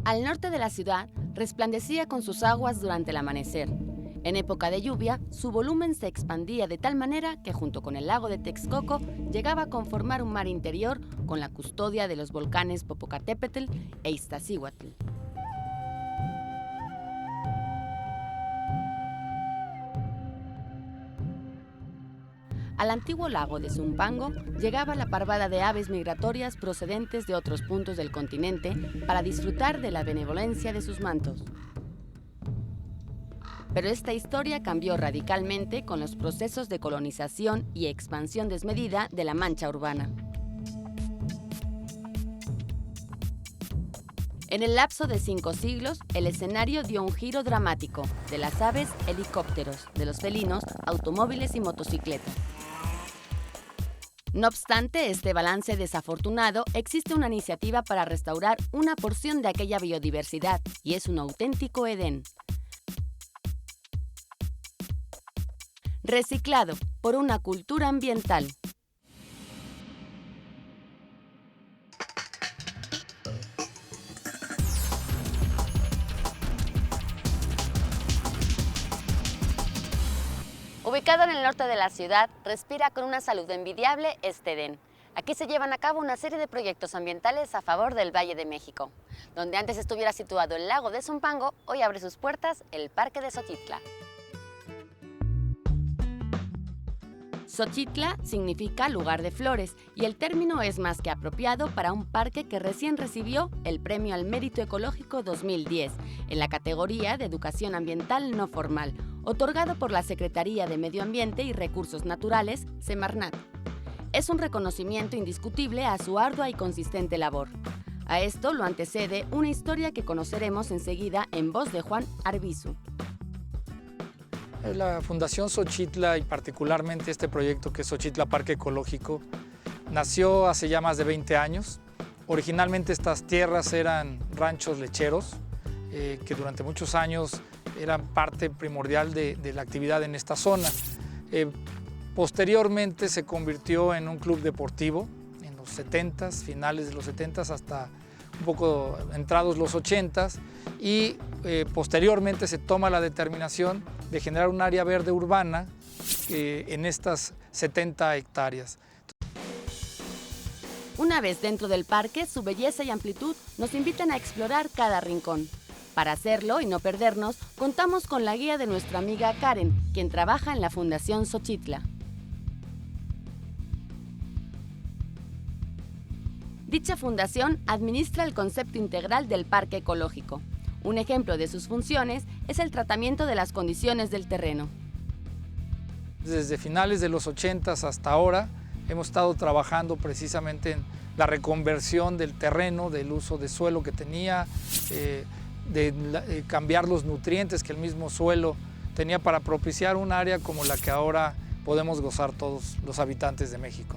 Al norte de la ciudad, resplandecía con sus aguas durante el amanecer. En época de lluvia, su volumen se expandía de tal manera que junto con el lago de Texcoco llegaba a conformar un mar interior con la custodia de los volcanes Popocatépetl e Iztaccíhuatl. Al antiguo lago de Zumpango llegaba la parvada de aves migratorias procedentes de otros puntos del continente para disfrutar de la benevolencia de sus mantos. Pero esta historia cambió radicalmente con los procesos de colonización y expansión desmedida de la mancha urbana. En el lapso de 5 siglos, el escenario dio un giro dramático, de las aves, helicópteros, de los felinos, automóviles y motocicletas. No obstante este balance desafortunado, existe una iniciativa para restaurar una porción de aquella biodiversidad, y es un auténtico Edén. Reciclado por una cultura ambiental. Ubicado en el norte de la ciudad, respira con una salud envidiable este Edén. Aquí se llevan a cabo una serie de proyectos ambientales a favor del Valle de México. Donde antes estuviera situado el lago de Zumpango, hoy abre sus puertas el Parque de Xochitla. Xochitla significa lugar de flores y el término es más que apropiado para un parque que recién recibió el Premio al Mérito Ecológico 2010 en la categoría de Educación Ambiental No Formal, otorgado por la Secretaría de Medio Ambiente y Recursos Naturales, Semarnat. Es un reconocimiento indiscutible a su ardua y consistente labor. A esto lo antecede una historia que conoceremos enseguida en voz de Juan Arbizu. La Fundación Xochitla y particularmente este proyecto que es Xochitla Parque Ecológico nació hace ya más de 20 años. Originalmente estas tierras eran ranchos lecheros que durante muchos años eran parte primordial de la actividad en esta zona. Posteriormente se convirtió en un club deportivo en los 70s, finales de los 70s hasta un poco entrados los 80s y posteriormente se toma la determinación de generar un área verde urbana en estas 70 hectáreas. Una vez dentro del parque, su belleza y amplitud nos invitan a explorar cada rincón. Para hacerlo y no perdernos, contamos con la guía de nuestra amiga Karen, quien trabaja en la Fundación Xochitla. Dicha fundación administra el concepto integral del parque ecológico. Un ejemplo de sus funciones es el tratamiento de las condiciones del terreno. Desde finales de los 80s hasta ahora hemos estado trabajando precisamente en la reconversión del terreno, del uso de suelo que tenía, de cambiar los nutrientes que el mismo suelo tenía para propiciar un área como la que ahora podemos gozar todos los habitantes de México.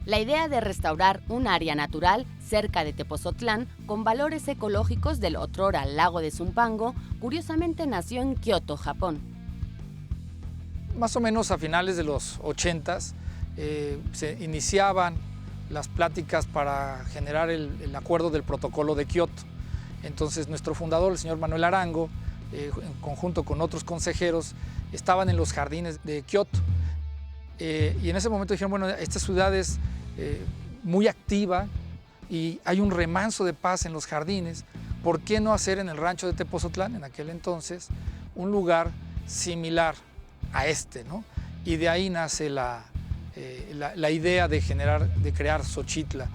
La idea de restaurar un área natural cerca de Tepozotlán con valores ecológicos del otrora lago de Zumpango, curiosamente nació en Kioto, Japón. Más o menos a finales de los 80s se iniciaban las pláticas para generar el acuerdo del protocolo de Kioto. Entonces nuestro fundador, el señor Manuel Arango, en conjunto con otros consejeros, estaban en los jardines de Kioto. Y en ese momento dijeron, bueno, esta ciudad es muy activa y hay un remanso de paz en los jardines, ¿por qué no hacer en el rancho de Tepozotlán, en aquel entonces, un lugar similar a este, ¿no? Y de ahí nace la idea de crear Xochitla,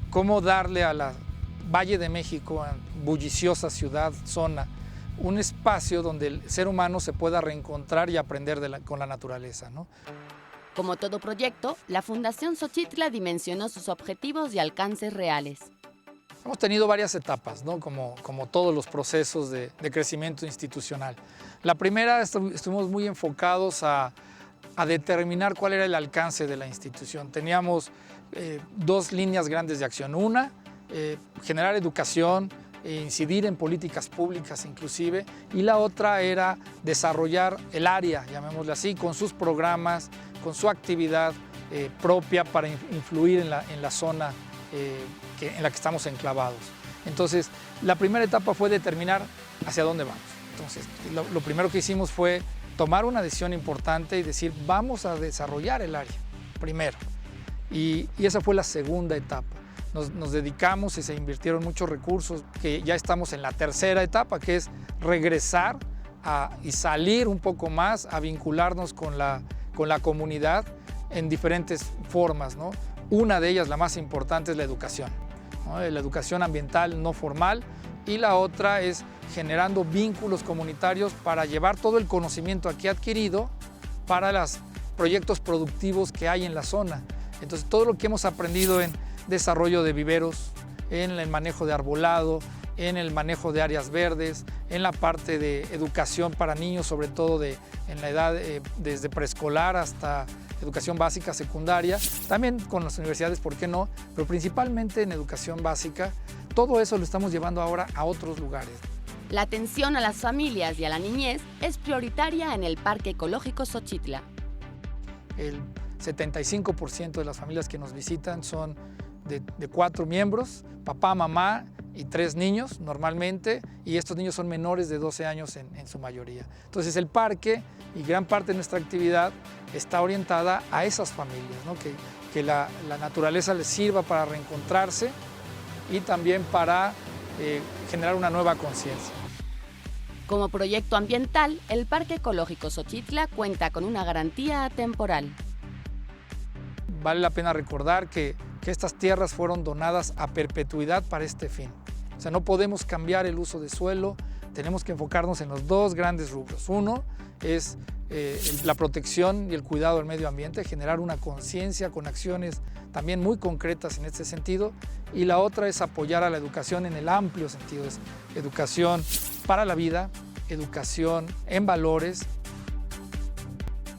cómo darle a la Valle de México, a bulliciosa ciudad, zona, un espacio donde el ser humano se pueda reencontrar y aprender con la naturaleza, ¿no? Como todo proyecto, la Fundación Xochitla dimensionó sus objetivos y alcances reales. Hemos tenido varias etapas, ¿no? como todos los procesos de crecimiento institucional. La primera, estuvimos muy enfocados a determinar cuál era el alcance de la institución. Teníamos 2 líneas grandes de acción. Una, generar educación, incidir en políticas públicas inclusive, y la otra era desarrollar el área, llamémosle así, con sus programas, con su actividad propia para influir en la zona en la que estamos enclavados. Entonces, la primera etapa fue determinar hacia dónde vamos. Entonces, lo primero que hicimos fue tomar una decisión importante y decir, vamos a desarrollar el área primero. Y esa fue la segunda etapa. Nos dedicamos y se invirtieron muchos recursos, que ya estamos en la tercera etapa, que es regresar y salir un poco más a vincularnos con la comunidad en diferentes formas, ¿no? Una de ellas, la más importante, es la educación, ¿no? La educación ambiental no formal, y la otra es generando vínculos comunitarios para llevar todo el conocimiento aquí adquirido para los proyectos productivos que hay en la zona. Entonces, todo lo que hemos aprendido en desarrollo de viveros, en el manejo de arbolado, en el manejo de áreas verdes, en la parte de educación para niños, sobre todo en la edad desde preescolar hasta educación básica, secundaria, también con las universidades, ¿por qué no? Pero principalmente en educación básica, todo eso lo estamos llevando ahora a otros lugares. La atención a las familias y a la niñez es prioritaria en el Parque Ecológico Xochitla. El 75% de las familias que nos visitan son de 4 miembros, papá, mamá y 3 niños normalmente, y estos niños son menores de 12 años en su mayoría. Entonces el parque y gran parte de nuestra actividad está orientada a esas familias, ¿no? Que la naturaleza les sirva para reencontrarse y también para generar una nueva conciencia. Como proyecto ambiental, el Parque Ecológico Xochitla cuenta con una garantía atemporal. Vale la pena recordar que estas tierras fueron donadas a perpetuidad para este fin. O sea, no podemos cambiar el uso de suelo, tenemos que enfocarnos en los 2 grandes rubros. Uno es la protección y el cuidado del medio ambiente, generar una conciencia con acciones también muy concretas en este sentido, y la otra es apoyar a la educación en el amplio sentido, es educación para la vida, educación en valores.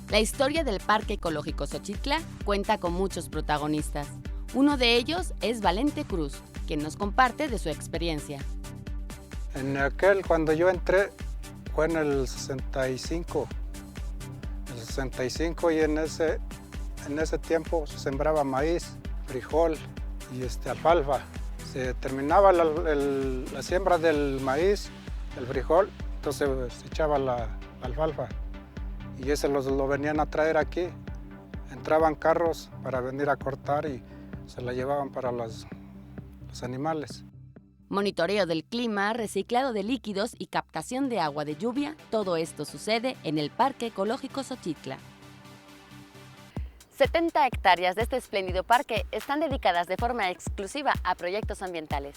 La historia del Parque Ecológico Xochitla cuenta con muchos protagonistas. Uno de ellos es Valente Cruz, quien nos comparte de su experiencia. Cuando yo entré, fue en el 65. Y en ese tiempo se sembraba maíz, frijol y alfalfa. Se terminaba la siembra del maíz, el frijol, entonces se echaba la alfalfa. Y ese lo venían a traer aquí. Entraban carros para venir a cortar y se la llevaban para los animales. Monitoreo del clima, reciclado de líquidos y captación de agua de lluvia, todo esto sucede en el Parque Ecológico Xochitla. 70 hectáreas de este espléndido parque están dedicadas de forma exclusiva a proyectos ambientales.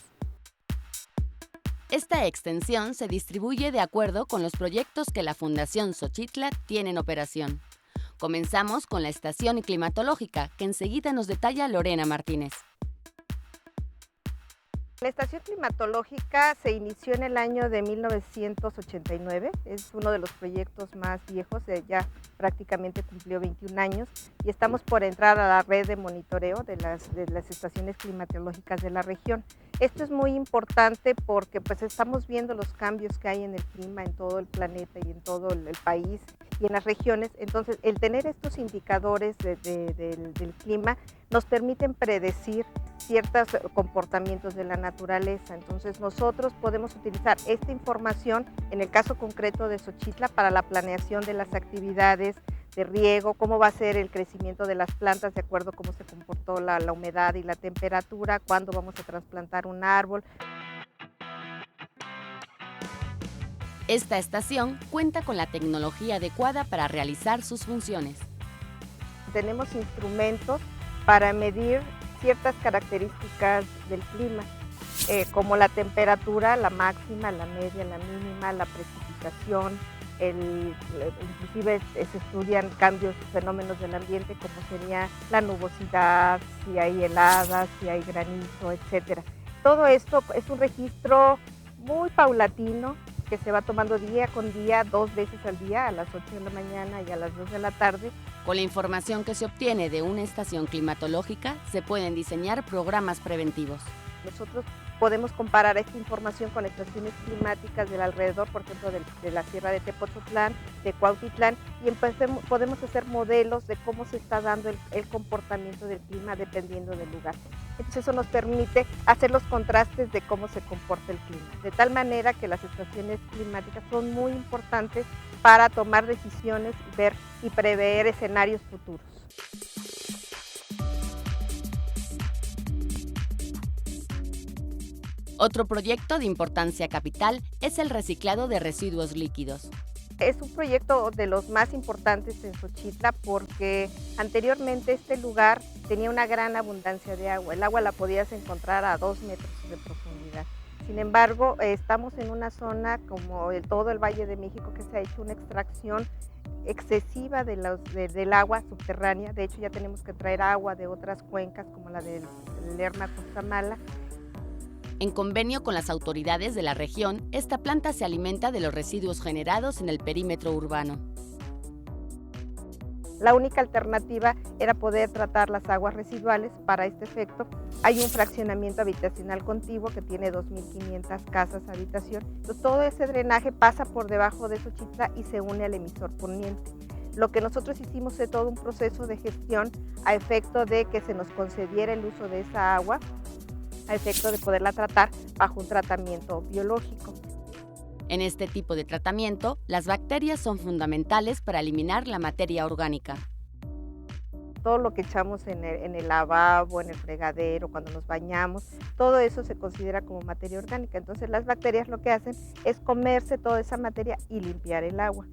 Esta extensión se distribuye de acuerdo con los proyectos que la Fundación Xochitla tiene en operación. Comenzamos con la estación climatológica, que enseguida nos detalla Lorena Martínez. La estación climatológica se inició en el año de 1989, es uno de los proyectos más viejos, ya prácticamente cumplió 21 años y estamos por entrar a la red de monitoreo de las estaciones climatológicas de la región. Esto es muy importante porque pues estamos viendo los cambios que hay en el clima en todo el planeta y en todo el país y en las regiones, entonces el tener estos indicadores del clima nos permiten predecir ciertos comportamientos de la naturaleza. Entonces nosotros podemos utilizar esta información, en el caso concreto de Xochitla, para la planeación de las actividades de riego, cómo va a ser el crecimiento de las plantas de acuerdo a cómo se comportó la humedad y la temperatura, cuándo vamos a trasplantar un árbol. Esta estación cuenta con la tecnología adecuada para realizar sus funciones. Tenemos instrumentos para medir ciertas características del clima, como la temperatura, la máxima, la media, la mínima, la precipitación, inclusive se estudian cambios, fenómenos del ambiente como sería la nubosidad, si hay heladas, si hay granizo, etc. Todo esto es un registro muy paulatino que se va tomando día con día, 2 veces al día, a las 8 de la mañana y a las 2 de la tarde. Con la información que se obtiene de una estación climatológica, se pueden diseñar programas preventivos. Nosotros podemos comparar esta información con estaciones climáticas del alrededor, por ejemplo, de la Sierra de Tepozotlán, de Cuautitlán, y podemos hacer modelos de cómo se está dando el comportamiento del clima dependiendo del lugar. Entonces eso nos permite hacer los contrastes de cómo se comporta el clima, de tal manera que las estaciones climáticas son muy importantes para tomar decisiones, ver y prever escenarios futuros. Otro proyecto de importancia capital es el reciclado de residuos líquidos. Es un proyecto de los más importantes en Xochitla porque anteriormente este lugar tenía una gran abundancia de agua. El agua la podías encontrar a 2 metros de profundidad. Sin embargo, estamos en una zona como todo el Valle de México que se ha hecho una extracción excesiva del agua subterránea. De hecho, ya tenemos que traer agua de otras cuencas como la del Lerma-Cutzamala. En convenio con las autoridades de la región, esta planta se alimenta de los residuos generados en el perímetro urbano. La única alternativa era poder tratar las aguas residuales. Para este efecto, hay un fraccionamiento habitacional contiguo que tiene 2.500 casas habitación. Entonces, todo ese drenaje pasa por debajo de Xochitla y se une al emisor poniente. Lo que nosotros hicimos fue todo un proceso de gestión a efecto de que se nos concediera el uso de esa agua, a efecto de poderla tratar bajo un tratamiento biológico. En este tipo de tratamiento, las bacterias son fundamentales para eliminar la materia orgánica. Todo lo que echamos en el lavabo, en el fregadero, cuando nos bañamos, todo eso se considera como materia orgánica. Entonces las bacterias lo que hacen es comerse toda esa materia y limpiar el agua.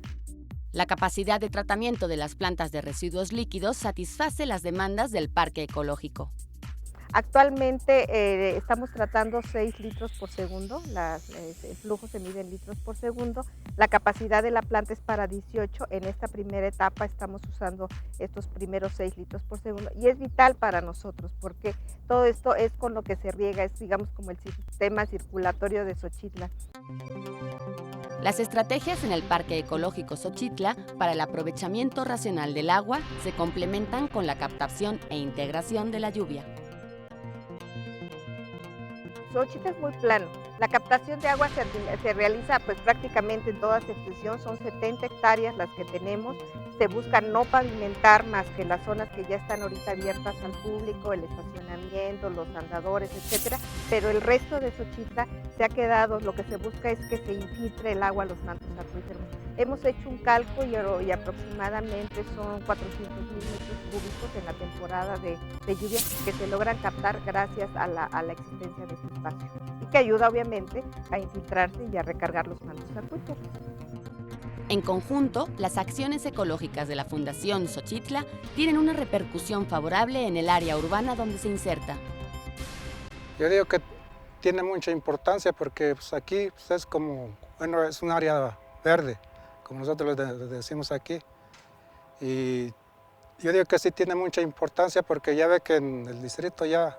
La capacidad de tratamiento de las plantas de residuos líquidos satisface las demandas del parque ecológico. Actualmente estamos tratando 6 litros por segundo, el flujo se mide en litros por segundo, la capacidad de la planta es para 18, en esta primera etapa estamos usando estos primeros 6 litros por segundo y es vital para nosotros porque todo esto es con lo que se riega, es digamos como el sistema circulatorio de Xochitla. Las estrategias en el Parque Ecológico Xochitla para el aprovechamiento racional del agua se complementan con la captación e integración de la lluvia. Xochitla es muy plano. La captación de agua se realiza pues prácticamente en toda su extensión, son 70 hectáreas las que tenemos. Se busca no pavimentar más que las zonas que ya están ahorita abiertas al público, el estacionamiento, los andadores, etcétera. Pero el resto de Xochitla se ha quedado, lo que se busca es que se infiltre el agua a los mantos acuíferos. Hemos hecho un cálculo y aproximadamente son 400,000 metros cúbicos en la temporada de lluvia que se logran captar gracias a la existencia de este espacio y que ayuda obviamente a infiltrarse y a recargar los mantos acuíferos. En conjunto, las acciones ecológicas de la Fundación Xochitla tienen una repercusión favorable en el área urbana donde se inserta. Yo digo que tiene mucha importancia porque pues, aquí pues, es como, bueno, es un área verde, como nosotros le decimos aquí. Y yo digo que sí tiene mucha importancia porque ya ve que en el distrito ya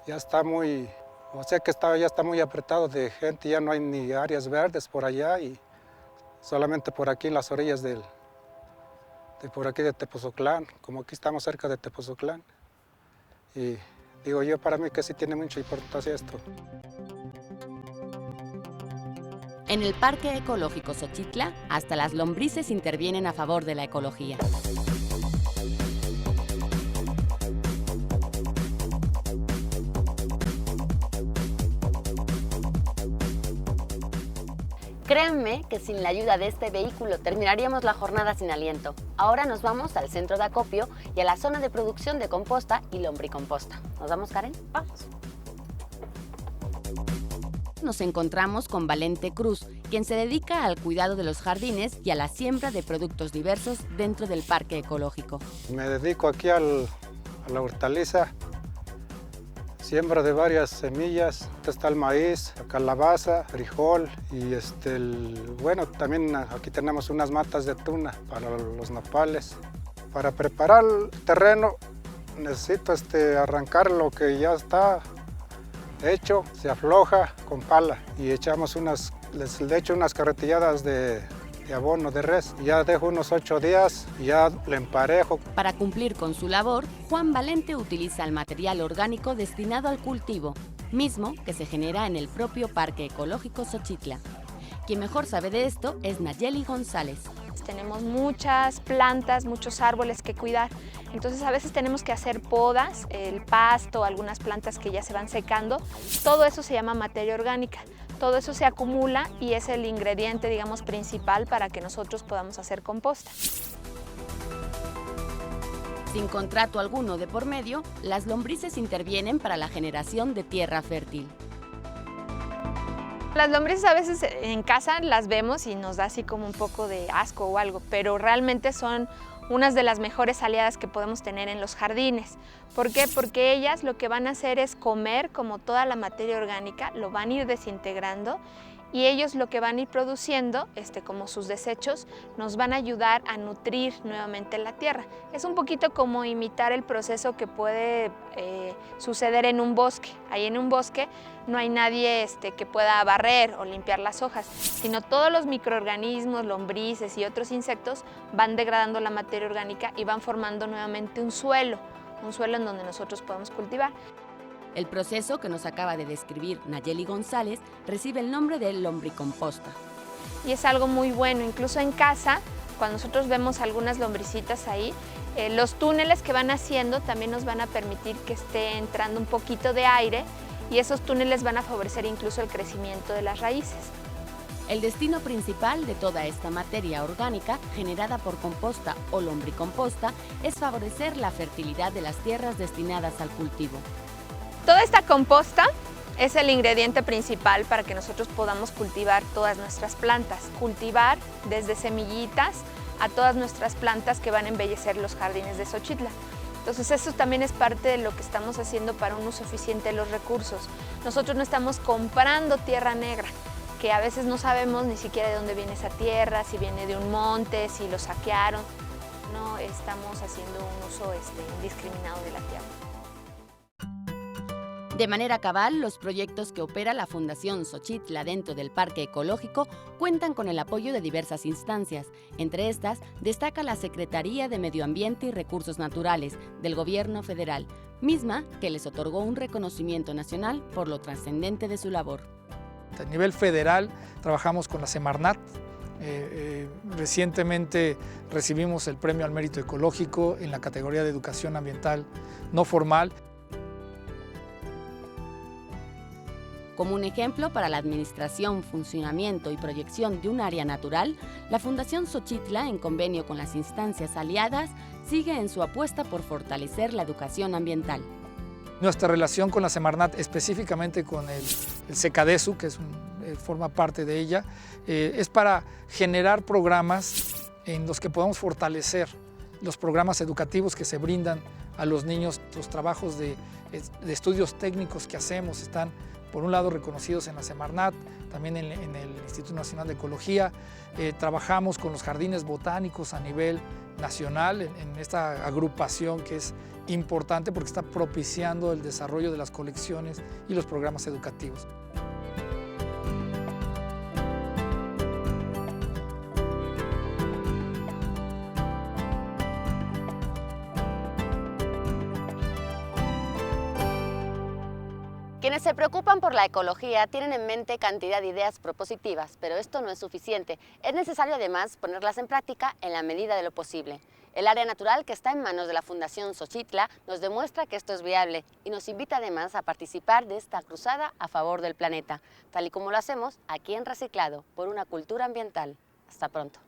está muy, o sea que ya está muy apretado de gente, ya no hay ni áreas verdes por allá y solamente por aquí en las orillas de por aquí de Tepozotlán, como aquí estamos cerca de Tepozotlán. Y digo yo, para mí que sí tiene mucha importancia esto. En el Parque Ecológico Xochitla, hasta las lombrices intervienen a favor de la ecología. Créanme que sin la ayuda de este vehículo terminaríamos la jornada sin aliento. Ahora nos vamos al centro de acopio y a la zona de producción de composta y lombricomposta. ¿Nos vamos, Karen? Vamos. Nos encontramos con Valente Cruz, quien se dedica al cuidado de los jardines y a la siembra de productos diversos dentro del parque ecológico. Me dedico aquí a la hortaliza, siembra de varias semillas. Está el maíz, la calabaza, frijol y bueno, también aquí tenemos unas matas de tuna para los nopales. Para preparar el terreno necesito arrancar lo que ya está hecho, se afloja con pala y echamos le echo unas carretilladas de abono de res. Ya dejo unos 8 días y ya le emparejo. Para cumplir con su labor, Juan Valente utiliza el material orgánico destinado al cultivo. mismo que se genera en el propio Parque Ecológico Xochitla. Quien mejor sabe de esto es Nayeli González. Tenemos muchas plantas, muchos árboles que cuidar, entonces a veces tenemos que hacer podas, el pasto, algunas plantas que ya se van secando, todo eso se llama materia orgánica, todo eso se acumula y es el ingrediente, digamos, principal para que nosotros podamos hacer composta. Sin contrato alguno de por medio, las lombrices intervienen para la generación de tierra fértil. Las lombrices a veces en casa las vemos y nos da así como un poco de asco o algo, pero realmente son unas de las mejores aliadas que podemos tener en los jardines. ¿Por qué? Porque ellas lo que van a hacer es comer como toda la materia orgánica, lo van a ir desintegrando y ellos lo que van a ir produciendo, como sus desechos, nos van a ayudar a nutrir nuevamente la tierra. Es un poquito como imitar el proceso que puede suceder en un bosque. Ahí en un bosque no hay nadie que pueda barrer o limpiar las hojas, sino todos los microorganismos, lombrices y otros insectos van degradando la materia orgánica y van formando nuevamente un suelo en donde nosotros podemos cultivar. El proceso que nos acaba de describir Nayeli González recibe el nombre de lombricomposta. Y es algo muy bueno, incluso en casa, cuando nosotros vemos algunas lombricitas ahí, los túneles que van haciendo también nos van a permitir que esté entrando un poquito de aire y esos túneles van a favorecer incluso el crecimiento de las raíces. El destino principal de toda esta materia orgánica generada por composta o lombricomposta es favorecer la fertilidad de las tierras destinadas al cultivo. Toda esta composta es el ingrediente principal para que nosotros podamos cultivar todas nuestras plantas, cultivar desde semillitas a todas nuestras plantas que van a embellecer los jardines de Xochitla. Entonces eso también es parte de lo que estamos haciendo para un uso eficiente de los recursos. Nosotros no estamos comprando tierra negra, que a veces no sabemos ni siquiera de dónde viene esa tierra, si viene de un monte, si lo saquearon. No estamos haciendo un uso indiscriminado de la tierra. De manera cabal, los proyectos que opera la Fundación Xochitla dentro del Parque Ecológico cuentan con el apoyo de diversas instancias. Entre estas, destaca la Secretaría de Medio Ambiente y Recursos Naturales del Gobierno Federal, misma que les otorgó un reconocimiento nacional por lo trascendente de su labor. A nivel federal trabajamos con la Semarnat. Recientemente recibimos el Premio al Mérito Ecológico en la categoría de Educación Ambiental No Formal. Como un ejemplo para la administración, funcionamiento y proyección de un área natural, la Fundación Xochitla, en convenio con las instancias aliadas, sigue en su apuesta por fortalecer la educación ambiental. Nuestra relación con la Semarnat, específicamente con el SECADESU, que forma parte de ella, es para generar programas en los que podamos fortalecer los programas educativos que se brindan a los niños. Los trabajos de estudios técnicos que hacemos están, por un lado, reconocidos en la Semarnat, también en el Instituto Nacional de Ecología. Trabajamos con los jardines botánicos a nivel nacional en esta agrupación que es importante porque está propiciando el desarrollo de las colecciones y los programas educativos. Quienes se preocupan por la ecología tienen en mente cantidad de ideas propositivas, pero esto no es suficiente. Es necesario además ponerlas en práctica en la medida de lo posible. El área natural que está en manos de la Fundación Xochitla nos demuestra que esto es viable y nos invita además a participar de esta cruzada a favor del planeta, tal y como lo hacemos aquí en Reciclado por una cultura ambiental. Hasta pronto.